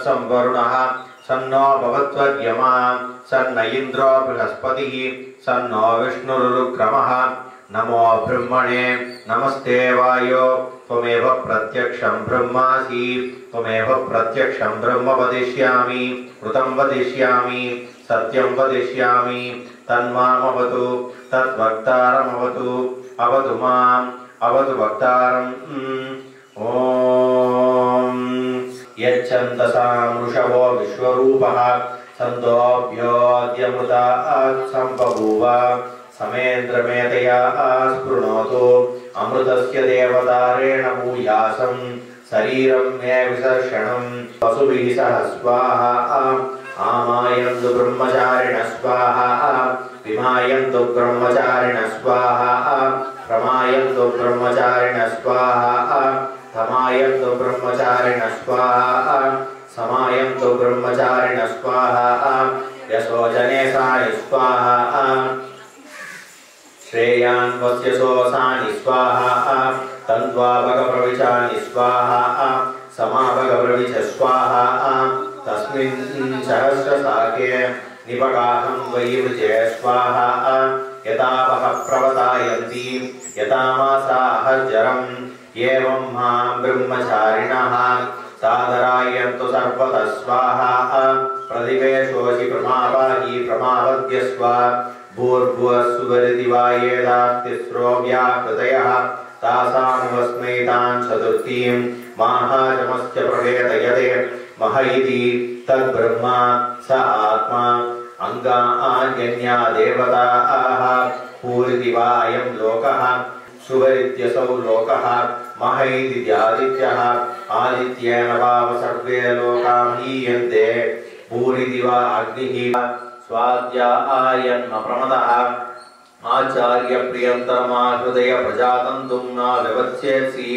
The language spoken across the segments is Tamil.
वत्सं वरुणः सन्नो भवत्वद्यमा सन्न इन्द्रो बृहस्पतिः सन्नो विष्णुरुक्रमः नमो ब्रह्मणे नमस्ते वायो त्वमेव प्रत्यक्षं ब्रह्मासि त्वमेव प्रत्यक्षं ब्रह्म वदिष्यामि कृतं वदिष्यामि सत्यं वदिष्यामि तन्मामवतु तद्वक्तारमवतु अवतु माम् अवतु वक्तारम् ॐ यच्छन्दसां वृषभो विश्वरूपः छन्दोभ्योऽद्यमृतात् सम्बभूव समेन्द्रमेतया स्पृणोतु अमृतस्य देवतारेण भूयासं शरीरं मे विसर्षणं वसुभिः सह स्वाहा आमायन्तु ब्रह्मचारिण स्वाहा विमायन्तु ब्रह्मचारिण स्वाहा प्रमायन्तु ब्रह्मचारिण स्वाहा तमायन्तु ब्रह्मचारिण स्वाहा समायन्तु ब्रह्मचारिण स्वाहा यशोजने सानि स्वाहा श्रेयान् वस्यसोसानि स्वाहा तन्त्वाभगप्रविचानि स्वाहा समाभगप्रविच स्वाहा तस्मिन् सहस्रशाके निपगाहं वै वृजे स्वाहा यतावः प्रवतायन्ति यतामासाहर्जरम् एवं मां ब्रह्मचारिणः सादरायन्तु सर्वतः स्वाहा प्रतिवेशोऽसि प्रमापाहि प्रमावद्य स्वा भूर्भुवस्सुवरिति वा येदास्तिस्रो व्याकृतयः तासामुवस्मै तान् चतुर्थीं माहाजमस्य प्रवेदयते मह इति तद्ब्रह्मा स आत्मा अङ्गान्यन्या देवताः पूरिति वा अयं लोकः सुवरित्यसौ लोकः मह इति आदित्यः आदित्येन वाव सर्वे लोका हीयन्ते पूरिति वा अग्निः स्वाध्यायन् प्रमदः आचार्य प्रियन्तरमा हृदय प्रजातन्तुं न व्यवच्छेत्सि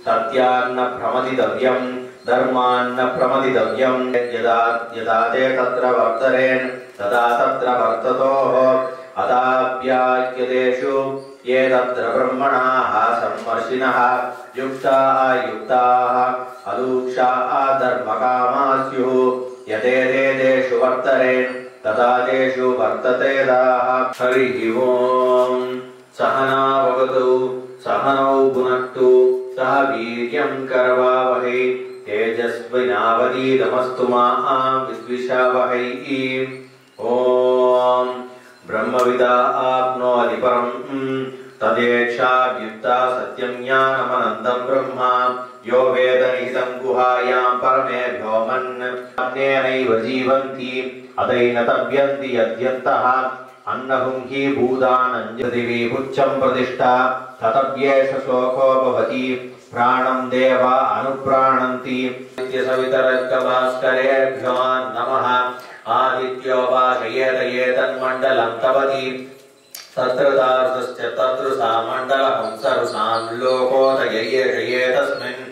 सत्यान्न प्रमदितव्यं धर्मान्न प्रमदितव्यं यदा यदा ते तत्र वर्तरेन् तदा तत्र वर्ततोः अदाप्याख्यतेषु ये तत्र ब्रह्मणाः सम्मर्शिनः युक्ताः युक्ताः अलूक्षाः धर्मकामाः स्युः यतेतेषु वर्तरेन् तदा तेषु वर्ततेदाः हरिः ओं सहना भवतु सहनौ भुनक्तु सह वीर्यं करवावहै तेजस्विनावधीतमस्तु मा विद्विषावहै ॐ ब्रह्मविदा आप्नोति परं तदेक्षाभ्युक्ता सत्यं ज्ञानमनन्तं ब्रह्म यो वेद निहितं गुहायां परमे व्योमन् अन्येनैव जीवन्ति अदैन तव्यन्ति यद्यन्तः अन्नहुं हि भूतानञ्जदिवि पुच्छं प्रतिष्ठा ततव्येष शोको भवति प्राणं देवा अनुप्राणन्ति नित्यसवितरर्कभास्करेभ्यो नमः आदित्यो भाषयेत एतन्मण्डलं तवति तत्रतार्धश्च तदृशा मण्डलहंसरुषां लोकोदययेषये तस्मिन्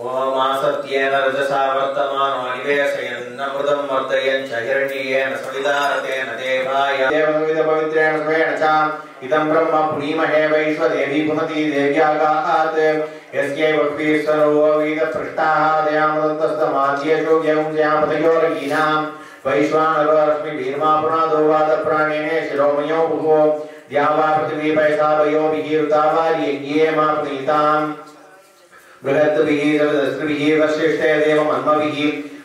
ओमासत्येन रजसा वर्तमानो निवेशयन्नमृतं वर्धयन् च हिरण्येन सवितारतेन देवाय देवविदपवित्रेण स्वेन च इदं ब्रह्म पुनीमहे वैश्वदेवी पुनति देव्यागात् यस्यैव पृष्ठाः दयामदन्तस्तमाद्येषु ज्ञापतयोरयीनां वैश्वानरो रश्मि भीर्मा पुनादो वादप्राणेन शिरोमयो भुवो द्यावा पृथिवी पैसावयो विहीरुतावार्ये मा प्रीताम् बृहद्भिः सवितस्त्रिभिः वसिष्ठे देवमन्मभिः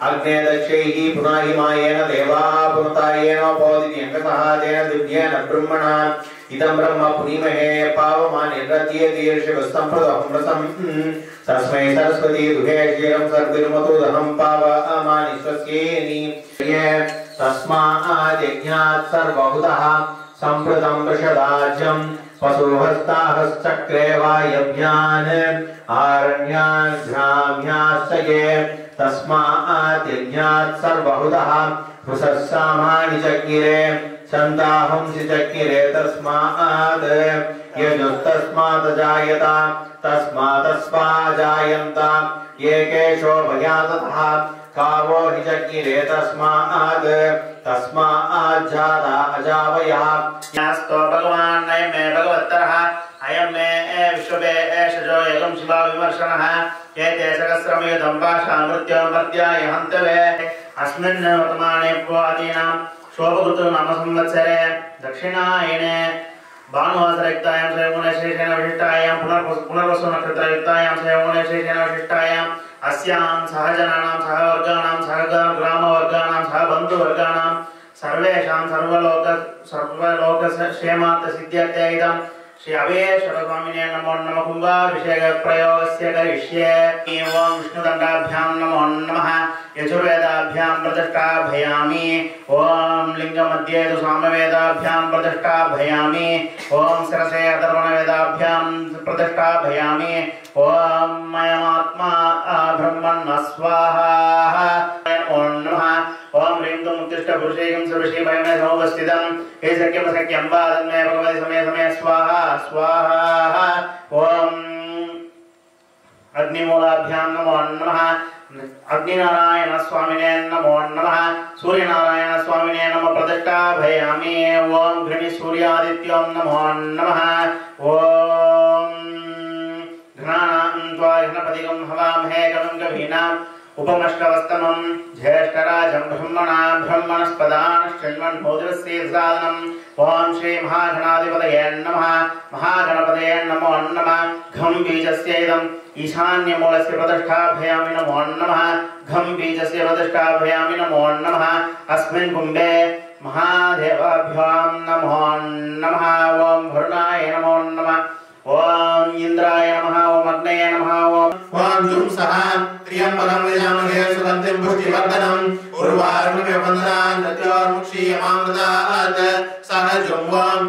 अग्ने दक्षैः पुनाहिमायेन देवाः पुनतायेनोपोदित्यङ्गसः तेन दिव्येन ब्रह्मणा इदं ब्रह्म पुनीमहे पावमानिर्रत्ये दीर्षवस्सम्प्रदहं तस्मै सरस्वती दुहे क्षीरं सर्विर्मतो धनं पावमानि स्वस्येनि तस्माद्यज्ञात् सर्वभूतः सम्प्रतं वृषदाज्यं पशुहस्ताहश्चक्रे वायव्यान् आरण्यान् ग्राम्याश्च ये तस्माद्यज्ञात् सर्वभूतः पुरुषस्सामानि चक्रे छन्दाहंसि चक्रे तस्मात् यजुस्तस्मात् जायत तस्मात्स्वा जायन्त एकेशो भयाततः कावो हि चक्रे तस्मात् तस्माज्जाता अजावयः यास्तो भगवान् नय मे भगवत्तरः अयं मे विश्ववे एषजो यगं शिवा विमर्शनः एते सहस्रमयुधं पाशामृत्योमर्त्याय हन्तवे अस्मिन् वर्तमाने पूर्वादीनां शोभकृतु नाम संवत्सरे दक्षिणायने भानुवासरयुक्तायां स्वयंगुणशेषेण विशिष्टायां पुनर्वसु नक्षत्रयुक्तायां स्वयंगुणशेषेण विशिष्टायां अस्यां सहजनानां सहवर्गाणां सहग्रामवर्गाणां सहबन्धुवर्गाणां सर्वेषां सर्वलोकक्षेमार्थसिद्ध्यर्थे इदं श्री अभयेश्वर स्वामिने नमो नमः कुम्भाभिषेक प्रयोगस्य करिष्ये ओम विष्णुदण्डाभ्यां नमो नमः यजुर्वेदाभ्यां प्रतिष्ठापयामि ओम लिंगमध्ये तु सामवेदाभ्यां प्रतिष्ठापयामि ओम शिरसे अथर्वणवेदाभ्यां प्रतिष्ठापयामि ओम मयमात्मा ब्रह्मन् स्वाहा ओम नमः ओम ह्रीं तुम उत्तिष्ठ पुरुषेयं सर्वश्री भयमे समुपस्थितं हे सख्यं सख्यं वादन्मे भगवति समय समय स्वाहा स्वाहा ओम अग्निमूलाभ्यां नमो नमः अग्निनारायण स्वामिने नमो नमः सूर्यनारायण स्वामिने नमो प्रतिष्ठापयामि ओम घृणि सूर्यादित्यों नमो नमः ओम घ्राणां त्वा घ्नपतिगं हवामहे कविं कवीनाम् उपमष्टवस्तमं ज्येष्ठराजं ब्रह्मणस्पदान् शृण्वन्नोतिरस्येत्सादनम् ओम श्री महागणाधिपतये नमः महागणपतये नमो नमः घं बीजस्य इदम् ईशान्यमूलस्य प्रतिष्ठापयामि नमो नमः घं बीजस्य प्रतिष्ठापयामि नमो नमः अस्मिन् कुम्भे महादेवाभ्यां नमो नमः ओम वरुणाय नमो नमः ओम इंद्राय नमः ओम अग्नये नमः ओम जुं सह त्र्यंबकं यजामहे सुगन्धिं पुष्टिवर्धनम् उर्वारुकमिव वन्दनान् प्रत्योर्मुक्षीयमामृतात् सह जुं ओम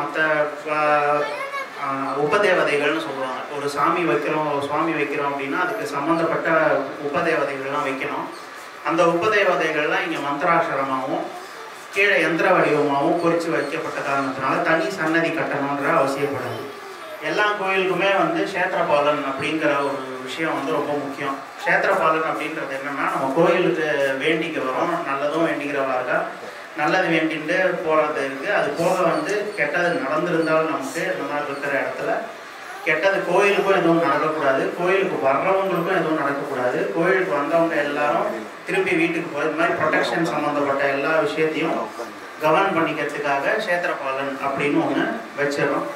மற்ற உபதேவதைகள்னு சொல்லுவாங்க. ஒரு சுவாமி வைக்கிறோம் அப்படின்னா அதுக்கு சம்மந்தப்பட்ட உபதேவதைகள்லாம் வைக்கணும். அந்த உபதேவதைகள்லாம் இங்கே மந்திராட்சரமாகவும் கீழே யந்திர வடிவமாகவும் குறித்து வைக்கப்பட்ட காரணத்தினால தனி சன்னதி கட்டணுன்ற அவசியப்படாது. எல்லா கோயிலுக்குமே வந்து க்ஷேத்திரபாலன் அப்படிங்கிற ஒரு விஷயம் வந்து ரொம்ப முக்கியம். க்ஷேத்திரபாலன் அப்படின்றது என்னென்னா, நம்ம கோயிலுக்கு வேண்டிக்க வரோம், நல்லதும் வேண்டிக்கிறவாருக்கா நல்லது வேண்டிட்டு போகிறது இருக்குது. அது போக வந்து கெட்டது நடந்திருந்தாலும் நமக்கு இந்த மாதிரி இருக்கிற இடத்துல கெட்டது கோயிலுக்கும் எதுவும் நடக்கக்கூடாது, கோயிலுக்கு வர்றவங்களுக்கும் எதுவும் நடக்கக்கூடாது, கோயிலுக்கு வந்தவங்க எல்லாரும் திருப்பி வீட்டுக்கு போய் இது மாதிரி ப்ரொடெக்ஷன் சம்மந்தப்பட்ட எல்லா விஷயத்தையும் கவர்ன் பண்ணிக்கிறதுக்காக க்ஷேத்திரபாலன் அப்படின்னு ஒன்று வச்சிடறோம்.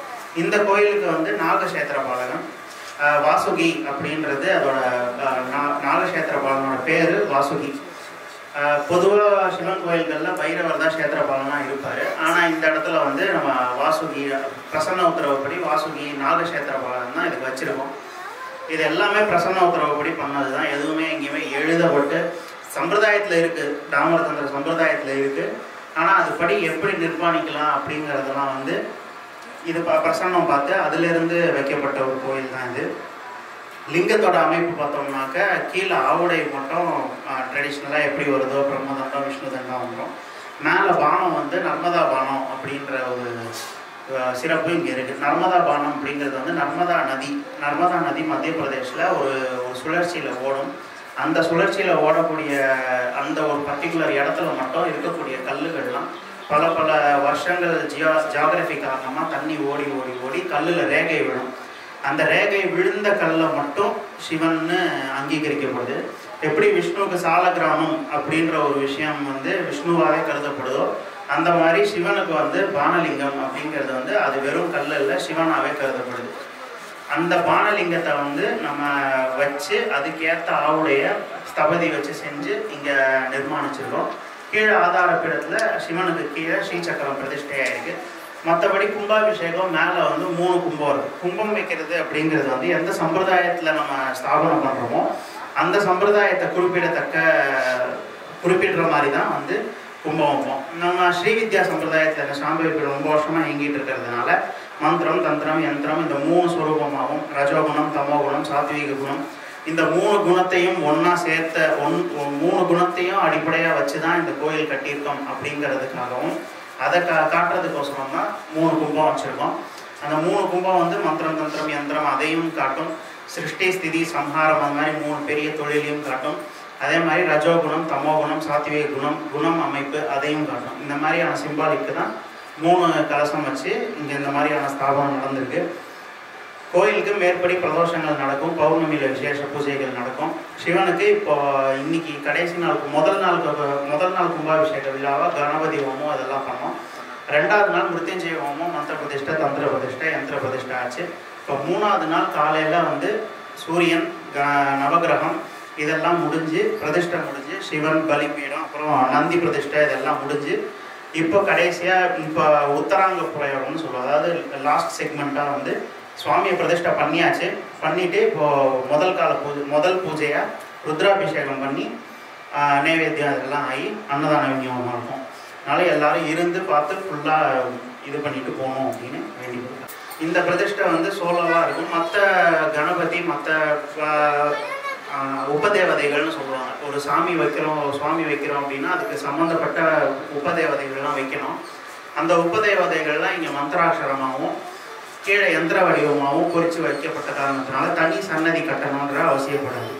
இந்த கோயிலுக்கு வந்து நாகக்ஷேத்திரபாலகன் வாசுகி அப்படின்றது அதோட நாகக்ஷேத்திரபாலனோட பேர் வாசுகி. பொதுவாக சிவன் கோயில்களில் பைரவர் தான் க்ஷேத்திரபாலனாக இருப்பார். ஆனால் இந்த இடத்துல வந்து நம்ம வாசுகி பிரசன்ன உத்தரவுப்படி வாசுகி நாகக்ஷேத்திரபாலன் தான் இதுக்கு வச்சுருக்கோம். இது எல்லாமே பிரசன்ன உத்தரவுப்படி பண்ணது தான், எதுவுமே எங்கேயுமே எழுதப்பட்டு சம்பிரதாயத்தில் இருக்குது, டாமரதந்திர சம்பிரதாயத்தில் இருக்குது. ஆனால் அதுபடி எப்படி நிர்மாணிக்கலாம் அப்படிங்கிறதெல்லாம் வந்து இது பிரசன்னம் பார்த்து அதிலிருந்து வைக்கப்பட்ட ஒரு கோயில் தான் இது. லிங்கத்தோட அமைப்பு பார்த்தோம்னாக்க கீழே ஆவுடை மட்டும் ட்ரெடிஷ்னலாக எப்படி வருதோ பிரம்மதண்டம் விஷ்ணு தண்டம் வந்துடும். மேலே பானம் வந்து நர்மதா பானம் அப்படின்ற ஒரு சிறப்பு இங்கே இருக்குது. நர்மதா பானம் அப்படிங்கிறது வந்து நர்மதா நதி மத்திய பிரதேஷில் ஒரு சுழற்சியில் ஓடும். அந்த சுழற்சியில் ஓடக்கூடிய அந்த ஒரு பர்டிகுலர் இடத்துல மட்டும் இருக்கக்கூடிய கல்லுகள்லாம் பல வருஷங்கள் ஜியாகிரபி காரணமாக தண்ணி ஓடி கல்லில் ரேகை விழும். அந்த ரேகை விழுந்த கல்லை மட்டும் சிவன்னு அங்கீகரிக்கப்படுது. எப்படி விஷ்ணுவுக்கு சால கிராமம் அப்படின்ற ஒரு விஷயம் வந்து விஷ்ணுவாகவே கருதப்படுதோ, அந்த மாதிரி சிவனுக்கு வந்து பானலிங்கம் அப்படிங்கிறது வந்து அது வெறும் கல்லில் சிவனாகவே கருதப்படுது. அந்த பானலிங்கத்தை வந்து நம்ம வச்சு அதுக்கேற்ற ஆவுடைய ஸ்தபதி வச்சு செஞ்சு இங்கே நிர்மாணிச்சிருக்கோம். கீழே ஆதார பீடத்தில் சிவனுக்கு கீழே ஸ்ரீசக்கரம் பிரதிஷ்டையாக இருக்குது. மற்றபடி கும்பாபிஷேகம் மேலே வந்து 3 கும்பம் இருக்குது. கும்பம் வைக்கிறது அப்படிங்கிறது வந்து எந்த சம்பிரதாயத்தில் நம்ம ஸ்தாபனம் பண்ணுறோமோ அந்த சம்பிரதாயத்தை குறிப்பிடுற மாதிரி தான் வந்து கும்பம் வைப்போம். நம்ம ஸ்ரீவித்யா சம்பிரதாயத்தில் சாம்பவி ரொம்ப வருஷமாக இயங்கிட்டு இருக்கிறதுனால மந்திரம் தந்திரம் யந்திரம் இந்த 3 ஸ்வரூபமாகவும் ரஜோகுணம் தமோகுணம் சாத்வீக குணம் இந்த 3 குணத்தையும் ஒன்றா சேர்த்த 3 குணத்தையும் அடிப்படையாக வச்சு தான் இந்த கோயில் கட்டியிருக்கோம் அப்படிங்கிறதுக்காகவும் அதை காட்டுறதுக்கோசரம் தான் 3 கும்பம் வச்சுருக்கோம். அந்த 3 கும்பம் வந்து மந்திரம் தந்திரம் யந்திரம் அதையும் காட்டும், சிருஷ்டி ஸ்திதி சம்ஹாரம் அந்த மாதிரி 3 பெரிய தொழிலையும் காட்டும். அதே மாதிரி ரஜோகுணம் தமோகுணம் சாத்வீக குணம் அமைப்பு அதையும் காட்டும். இந்த மாதிரியான சிம்பாலிக்கு தான் 3 கலசம் வச்சு இங்கே இந்த மாதிரியான ஸ்தாபனம் நடந்திருக்கு. கோயிலுக்கு மேற்படி பிரதோஷங்கள் நடக்கும், பௌர்ணமியில் விசேஷ பூஜைகள் நடக்கும். சிவனுக்கு இப்போ இன்னைக்கு கடைசி நாளுக்கு முதல் நாள் கும்பாபிஷேக விழாவாக கணபதி ஹோமம் அதெல்லாம் பண்ணோம். 2வது நாள் மிருத்யுஞ்சய ஹோமம் மந்திர பிரதிஷ்டை தந்திர பிரதிஷ்டை யந்திர பிரதிஷ்டை ஆச்சு. இப்போ 3வது நாள் காலையில் வந்து சூரியன் நவகிரகம் இதெல்லாம் முடிஞ்சு பிரதிஷ்டை முடிஞ்சு சிவன் பலிபீடம் அப்புறம் நந்தி பிரதிஷ்டை இதெல்லாம் முடிஞ்சு இப்போ கடைசியாக இப்போ உத்தராங்க பிரயோகம்னு சொல்லுவோம். அதாவது லாஸ்ட் செக்மெண்ட்டாக வந்து சுவாமியை பிரதிஷ்டை பண்ணிவிட்டு இப்போது முதல் பூஜையாக ருத்ராபிஷேகம் பண்ணி நைவேத்தியம் அதெல்லாம் ஆகி அன்னதான விநியோகமாக இருக்கும். அதனால் எல்லோரும் இருந்து பார்த்து ஃபுல்லாக இது பண்ணிட்டு போகணும் அப்படின்னு வேண்டிக்கிறேன். இந்த பிரதிஷ்டை வந்து சோலோவாக இருக்கும். மற்ற கணபதி மற்ற உபதேவதைகள்னு சொல்லுவாங்க. ஒரு சுவாமி வைக்கிறோம் அப்படின்னா அதுக்கு சம்மந்தப்பட்ட உபதேவதைகள்லாம் வைக்கணும். அந்த உபதேவதைகள்லாம் இங்கே மந்திராட்சரமாகவும் கீழே யந்திர வடிவமாகவும் குறித்து வைக்கப்பட்ட காரணத்தினால தனி சன்னதி கட்டணுன்ற அவசியப்படாது.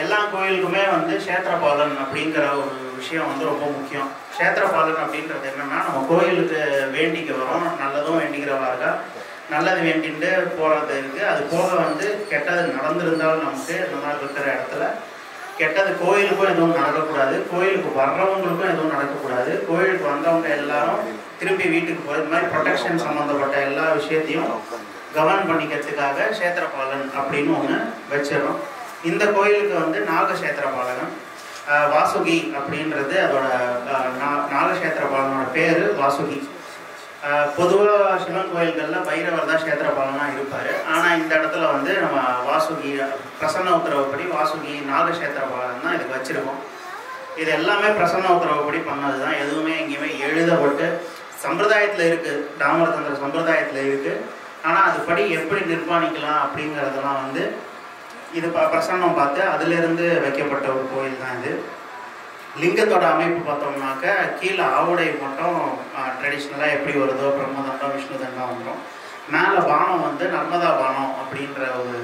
எல்லா கோயிலுக்குமே வந்து க்ஷேத்திரபாலன் அப்படிங்கிற ஒரு விஷயம் வந்து ரொம்ப முக்கியம். க்ஷேத்திரபாலன் அப்படின்றது என்னென்னா, நம்ம கோயிலுக்கு வேண்டிக்க வரோம், நல்லதும் வேண்டிக்கிறவாருக்கா நல்லது வேண்டிட்டு போகிறது இருக்குது. அது போக வந்து கெட்டது நடந்திருந்தாலும் நமக்கு இந்த மாதிரி இருக்கிற இடத்துல கெட்டது கோயிலுக்கும் எதுவும் நடக்கக்கூடாது, கோயிலுக்கு வர்றவங்களுக்கும் எதுவும் நடக்கக்கூடாது, கோயிலுக்கு வந்தவங்க எல்லாரும் திருப்பி வீட்டுக்கு போய் இது மாதிரி ப்ரொடெக்ஷன் சம்மந்தப்பட்ட எல்லா விஷயத்தையும் கவர்ன் பண்ணிக்கிறதுக்காக க்ஷேத்திரபாலன் அப்படின்னு ஒன்று வச்சிடறோம். இந்த கோயிலுக்கு வந்து நாகக்ஷேத்திரபாலகன் வாசுகி அப்படின்றது அதோட நாகக்ஷேத்திரபாலனோட பேர் வாசுகி. பொதுவாக சிவன் கோயில்களில் பைரவர் தான் க்ஷேத்திரபாலனாக இருப்பார். ஆனால் இந்த இடத்துல வந்து நம்ம வாசுகி பிரசன்ன உத்தரவுப்படி வாசுகி நாகக்ஷேத்திரபாலன் தான் இதுக்கு வச்சுருக்கோம். இது எல்லாமே பிரசன்ன உத்தரவுப்படி பண்ணது தான், எதுவுமே எங்கேயுமே எழுதப்பட்டு சம்பிரதாயத்தில் இருக்குது, டாமரதந்திர சம்பிரதாயத்தில் இருக்குது. ஆனால் அதுபடி எப்படி நிர்மாணிக்கலாம் அப்படிங்கிறதெல்லாம் வந்து இது பிரசன்னம் பார்த்து அதிலிருந்து வைக்கப்பட்ட ஒரு கோயில் தான் இது. லிங்கத்தோட அமைப்பு பார்த்தோம்னாக்க கீழே ஆவுடை மட்டும் ட்ரெடிஷ்னலாக எப்படி வருதோ பிரம்மதண்டம் விஷ்ணு தண்டம் வந்துடும். மேலே பானம் வந்து நர்மதா பானம் அப்படின்ற ஒரு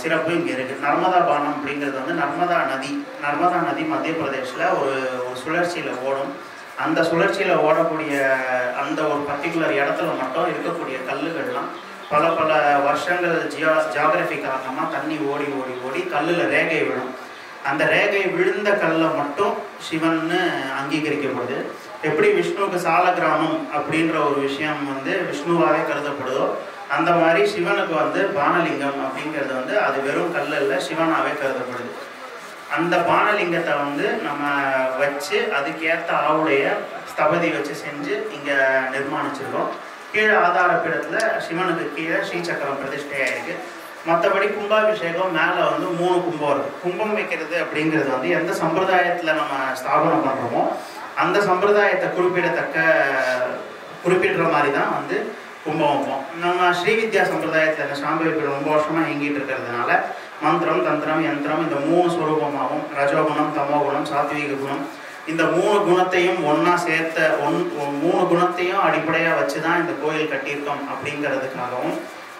சிறப்பு இங்கே இருக்குது. நர்மதா பானம் அப்படிங்கிறது வந்து நர்மதா நதி மத்திய பிரதேஷில் ஒரு சுழற்சியில் ஓடும். அந்த சுழற்சியில் ஓடக்கூடிய அந்த ஒரு பர்டிகுலர் இடத்துல மட்டும் இருக்கக்கூடிய கல்லுகள்லாம் பல பல வருஷங்கள் ஜியாகிரபி காரணமாக தண்ணி ஓடி ஓடி ஓடி கல்லில் ரேகை விழும். அந்த ரேகை விழுந்த கல்லை மட்டும் சிவன்னு அங்கீகரிக்கப்படுது. எப்படி விஷ்ணுவுக்கு சால கிராமம் அப்படின்ற ஒரு விஷயம் வந்து விஷ்ணுவாகவே கருதப்படுதோ அந்த மாதிரி சிவனுக்கு வந்து பானலிங்கம் அப்படிங்கிறது வந்து அது வெறும் கல்லில் சிவனாகவே கருதப்படுது. அந்த பானலிங்கத்தை வந்து நம்ம வச்சு அதுக்கேற்ற ஆவுடைய ஸ்தபதி வச்சு செஞ்சு இங்கே நிர்மாணிச்சிருக்கோம். கீழே ஆதாரப்பீடத்தில் சிவனுக்கு கீழே ஸ்ரீசக்கரம் பிரதிஷ்டையாக இருக்குது. மற்றபடி கும்பாபிஷேகம் மேலே வந்து 3 கும்பம் இருக்குது. கும்பம் வைக்கிறது அப்படிங்கிறது வந்து எந்த சம்பிரதாயத்தில் நம்ம ஸ்தாபனம் பண்ணுறோமோ அந்த சம்பிரதாயத்தை குறிப்பிடுற மாதிரி தான் வந்து கும்பம் வைப்போம். நம்ம ஸ்ரீவித்யா சம்பிரதாயத்தில் இந்த சாம்பவி ரொம்ப வருஷமாக இயங்கிட்டு இருக்கிறதுனால மந்திரம் தந்திரம் யந்திரம் இந்த 3 ஸ்வரூபமாகவும் ரஜோகுணம் தமோகுணம் சாத்வீக குணம் இந்த 3 குணத்தையும் ஒன்றா சேர்த்த 3 குணத்தையும் அடிப்படையாக வச்சு தான் இந்த கோயில் கட்டியிருக்கோம் அப்படிங்கிறதுக்காகவும்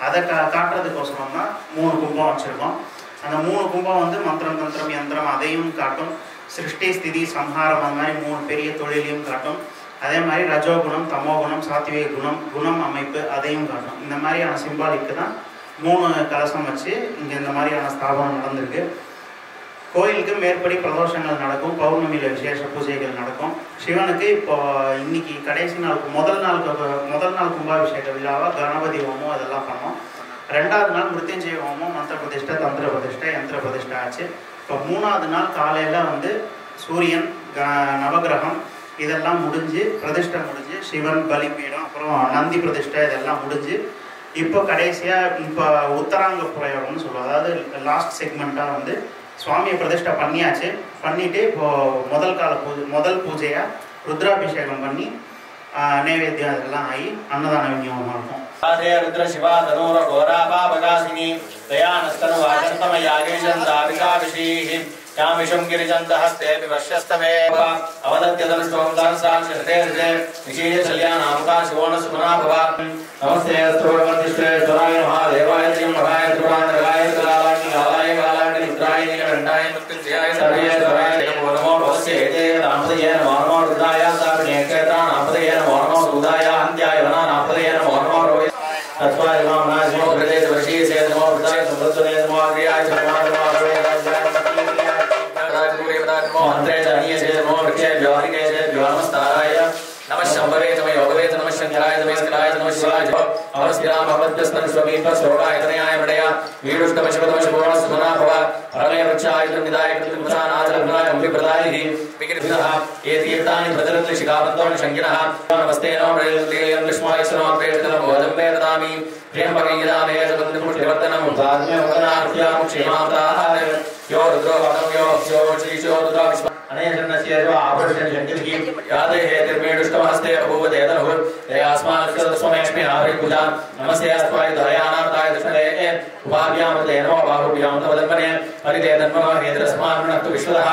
அதை காட்டுறதுக்கோசரம் தான் 3 கும்பம் வச்சுருக்கோம். அந்த 3 கும்பம் வந்து மந்திரம் தந்திரம் யந்திரம் அதையும் காட்டும். சிருஷ்டி ஸ்திதி சம்ஹாரம் அந்த மாதிரி 3 பெரிய தொழிலையும் காட்டும். அதே மாதிரி ரஜோகுணம் தமோகுணம் சாத்வீக குணம் அமைப்பு அதையும் காட்டும். இந்த மாதிரியான சிம்பாலிக்கு தான் 3 கலசம் வச்சு இங்கே இந்த மாதிரியான ஸ்தாபனம் நடந்திருக்கு. கோயிலுக்கு மேற்படி பிரதோஷங்கள் நடக்கும். பௌர்ணமியில் விசேஷ பூஜைகள் நடக்கும். சிவனுக்கு இப்போ இன்னைக்கு கடைசி நாள் முதல் நாள் கும்பாபிஷேக விழாவாக கணபதி ஹோமம் அதெல்லாம் பண்ணோம். 2வது நாள் மிருத்யுஞ்சய ஹோமம் மந்திர பிரதிஷ்டை தந்திர பிரதிஷ்டை யந்திர பிரதிஷ்டை ஆச்சு. இப்போ 3வது நாள் காலையில் வந்து சூரியன் நவகிரகம் இதெல்லாம் முடிஞ்சு பிரதிஷ்டை முடிஞ்சு சிவன் பலிபீடம் அப்புறம் நந்தி பிரதிஷ்டை இதெல்லாம் முடிஞ்சு இப்போ கடைசியாக இப்போ உத்தராங்க பிரயோகம்னு சொல்லுவோம். அதாவது லாஸ்ட் செக்மெண்ட்டாக வந்து சுவாமியை பிரதிஷ்டை பண்ணியாச்சு. பண்ணிவிட்டு இப்போது முதல் பூஜையாக ருத்ராபிஷேகம் பண்ணி நைவேத்தியம் அதெல்லாம் ஆகி அன்னதான விநியோகமாக இருக்கும். ருத்ர சிவா தனூர கோரா பாபகாசினி தயானஸ்தனு வாகேஷந்தாபிகாபிஷீஹி யாமிஷம் கிரிஜந்தஹஸ்தேபி வஷ்யஸ்தமேவ அவதத்யதனுஷ்டோம் தான்சாம் ஷதே ரிதே விசேஷ கல்யாணாமுகா சிவோன சுமனாபவ நமஸ்தே அஸ்தோவர்திஷ்டே ஸ்வராய மகாதேவாய ஸ்ரீம் மகாய திருவானரகாய கலாலாணி காலாய காலாணி ருத்ராய நீலகண்டாய முத்துஞ்சயாய சர்வே ஸ்வராய நமோ நமோ பவஸ்யேதே ராமதயே நமோ ருத்ராய சாபிநேகேதா நாமதயே நமோ ருதாய அந்த்யாய வனா நாமதயே நமோ ரோய தத்வாய நமோ நாஜ்மோ பிரதேச வர்ஷீ சே நமோ ருதாய சம்பத்வனே நமோ அக்ரியாய நமோ ரோய मंत्रे जानिए से नमो वृक्षे व्यावहारिके से व्यावस्ताराय नमः शंभवे तमः योगवे नमः शंकराय नमः स्कराय नमः शिवाय अवस्थिराम भवद्यस्तन स्वमीप श्लोकाय तनयाय मडया वीरुष्टम शिवतम शिवोण सुमना भव परमे वृक्षाय निदाय कृतमुचानाचलनाय अम्बिप्रदायिहि विकृतः ये तीर्थानि प्रचलन्ति शिखाबन्तो शंकिनः नमस्ते नमो प्रयल्तेयं विष्माय सनो प्रेतलं भोजम्बे ददामि प्रेमपगीदामे जगन्मुष्टिवर्धनं उदात्म्य वदनार्भ्यां क्षेमाताः यो रुद्रो वदं यो श्रीशो रुद्रो विश्व अनेशन्नस्य जो आभूषण जंगलकी यादे हे तिर्मेडुष्टमस्ते अभूवदेदनुः यास्मात् स्वमेष्मि आभि पूजा नमस्ते अस्त्वाय दयानाताय दशने उपाभ्यां ते नमो बाहुभ्यां तवदन्मने हरिते तन्मनो हेद्रस्मान्नक्तु विश्वतः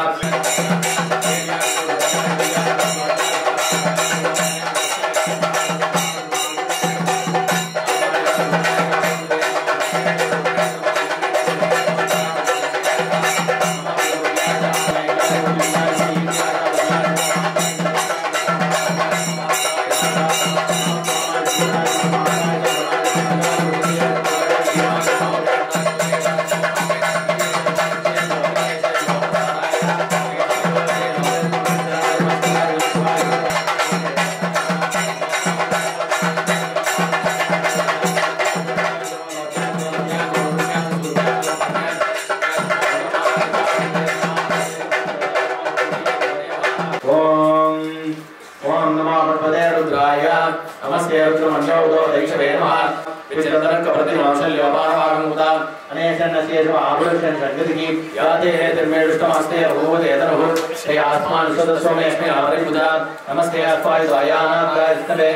नमस्ते रुद्रमन्योदो दैशवे नमः विचरतनक प्रतिमांशल्योपानवागमुदा अनेशन्नस्येषु आभूषण संगतिकी याते हे धर्मेष्टमास्ते अभूवते तनुः श्री आत्मानुसदस्वमेऽस्मि आवरिमुदा नमस्ते अस्वायुधायानाग्रस्तवे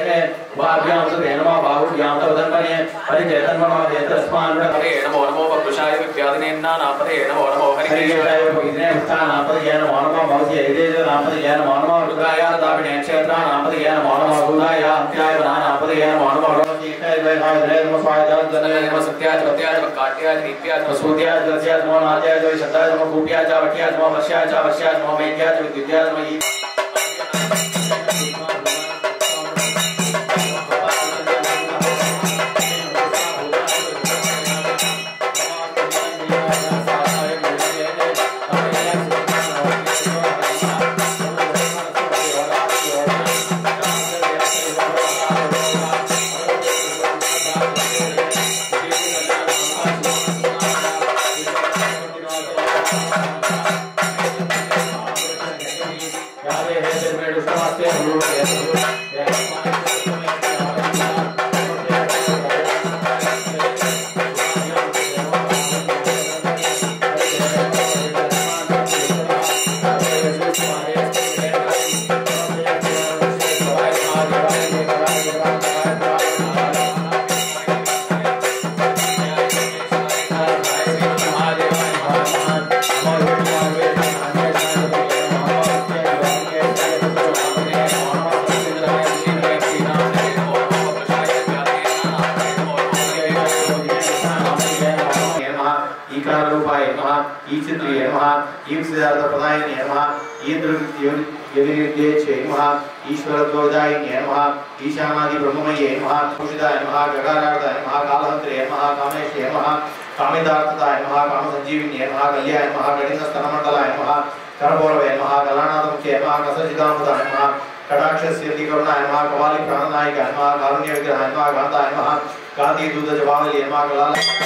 उभाभ्यां सुते नमः बाहुभ्यां तवदन्वने परिचेतन्मनो हेतस्मान् हरे नमो नमो पुरुषाय विद्यादिनेन्नानापदे नमो नमो हरिकेशाय भगिने स्थानापदे नमो नमो भवति एदेजनापदे नमो नमो रुद्राय दाविने क्षेत्रानापदे नमो नमो भूताय अत्याय वनानापदे नमो नमो भवति कैवैहाय नमो स्वाय जलजनय नमो सत्याय पत्याय काट्याय दीप्याय सूर्याय जलस्याय नमो नाद्याय शब्दाय नमो भूप्याय च वट्याय नमो वर्ष्याय च नमो मेघ्याय च विद्याय नमो ईश्वरद्वैताय नमः ईशानादि ब्रह्ममये नमः पुरुषाय नमः गगारार्थाय नमः कालहंत्रे नमः कामेशे नमः कामिदार्थाय नमः कामसंजीविने नमः कल्याय नमः कठिनस्तनमण्डलाय नमः करभौरवे नमः कलानाथमुखे नमः कसचिदामृताय नमः कटाक्षस्यति करुणाय नमः कपाली प्राणनायकाय नमः कारुण्य विग्रहाय नमः कांताय नमः कांति दूत जवावली नमः कलाल